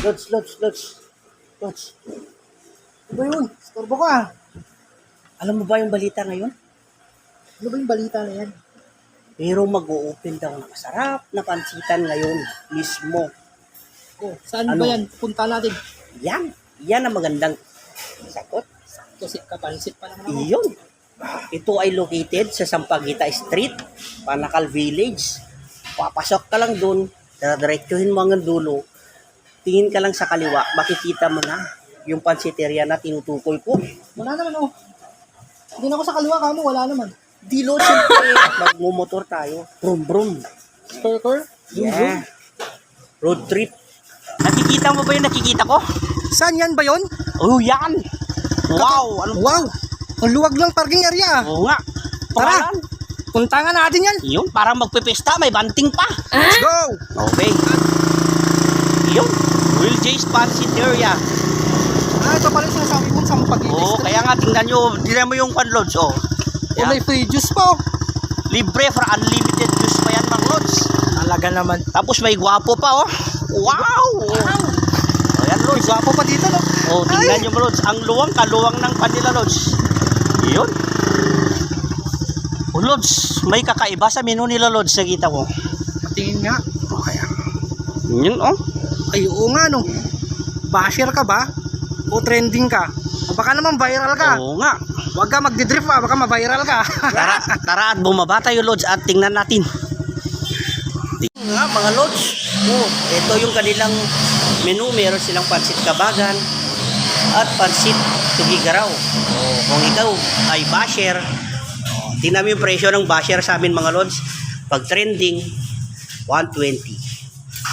Lods. Lods. Ano ba yun? Storbo ka. Alam mo ba yung balita ngayon? Ano ba yung balita na yan? Pero mag-o-open daw ng masarap na pansitan ngayon mismo. Oh, saan Ano? ba yan? Punta natin. Yan ang magandang sagot. Kasi kapansit pa naman ako. Iyon. Ito ay located sa Sampaguita Street, Panakal Village. Papasok ka lang dun, diretsuhin mo hanggang dulo. Tingin ka lang sa kaliwa, makikita mo na yung pansiteria na tinutukoy ko. Wala naman oh. Hindi na ako sa kaliwa kamo, wala naman. Di lo, siyempre, magmumotor tayo. Brum. Stalker? Yeah. Road trip. Nakikita mo ba yung nakikita ko? Saan yan ba yun? Oh, yan. Wow. Ano? Wow! Ang luwag ng parking area. Oo nga. Tara. Pangalan? Punta nga natin yan. Yun, parang magpipista, may banting pa. Let's go! Okay. Yun. Will J's Pansiteria. Ah, ito pala yung sinasabi mong Sampaguita Oo, Street. kaya nga, tingnan mo yung panlods. Oh. Oh, may free juice pa oh. Libre for unlimited juice pa yan, mga lods. Talaga naman. Tapos may gwapo pa, oh. Wow! Oh, yan, May lods. gwapo pa dito no? Oh, tingnan yung lods. Ang kaluwang ng panila, lods. Yun. Oh, lods. May kakaiba sa menu nila, lods. Nakita ko. Tingin nga. Okay. Yun, oh. Ay, oo nga no. Basher ka ba? O trending ka? O baka naman viral ka? Oo nga. Huwag ka magdidrift baka ma-viral ka. Tara at bumaba tayo, lods, at tingnan natin. Tingnan nga, mga lods. Oh, ito yung kanilang menu. Meron silang pansit kabagan at pansit tugigaraw. Oh, kung ikaw ay basher, oh, tingnan mo yung presyo ng basher sa amin, mga lods. Pag trending, 120.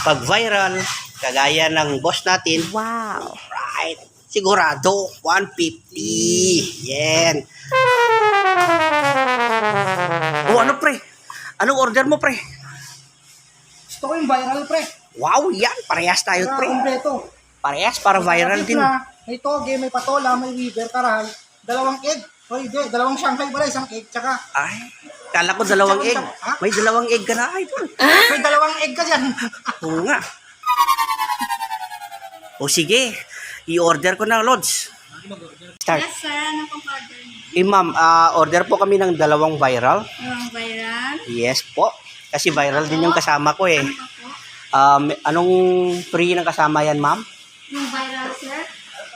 Pag viral, kagaya ng boss natin, wow, right, sigurado 150. Yan. Oh, ano pre? Anong order mo, pre? Gusto ko yung viral pre. Wow, yan. Parehas tayo, Para pre. kumpleto. Parehas para viral din. May toge, may patola, may weaver, karahan, dalawang egg. Hoy, di, dalawang Shanghai pala, isang egg, tsaka Ay, kala ko dalawang egg. Ha? May dalawang egg ka na, idol. may dalawang egg ka dyan. Oo nga. O sige, i-order ko na, Lods. Start. Yes, sir. Ano pong order niyo? Ma'am, order po kami ng dalawang viral. Yung viral? Yes po. Kasi viral din yung kasama ko eh. Ano pa po? Anong free ng kasama yan, ma'am? Yung viral, sir?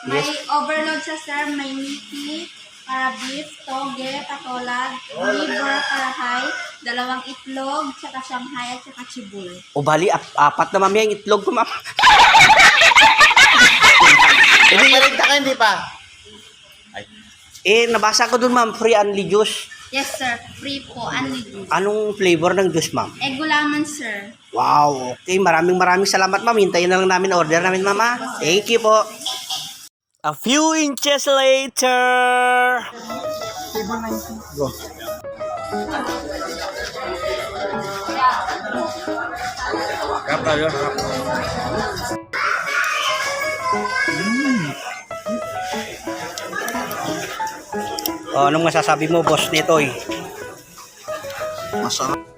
May overload siya, sir. May meaty, para beef, toge, patolad, liver, karahay, dalawang itlog, tsaka Shanghai, at tsaka chibul. O bali, apat na ma'am yung itlog ko, ma'am. Hindi ka hindi pa. Nabasa ko dun, ma'am, free only juice. Yes, sir. Free po. Only juice. Anong flavor ng juice, ma'am? Egg gulaman, sir. Wow, okay. Maraming salamat, ma'am. Hintayin na lang namin order namin, mama. Thank you po. A few inches later. Go. Kap tayo. Anong masasabi mo, boss, nito? Masarap.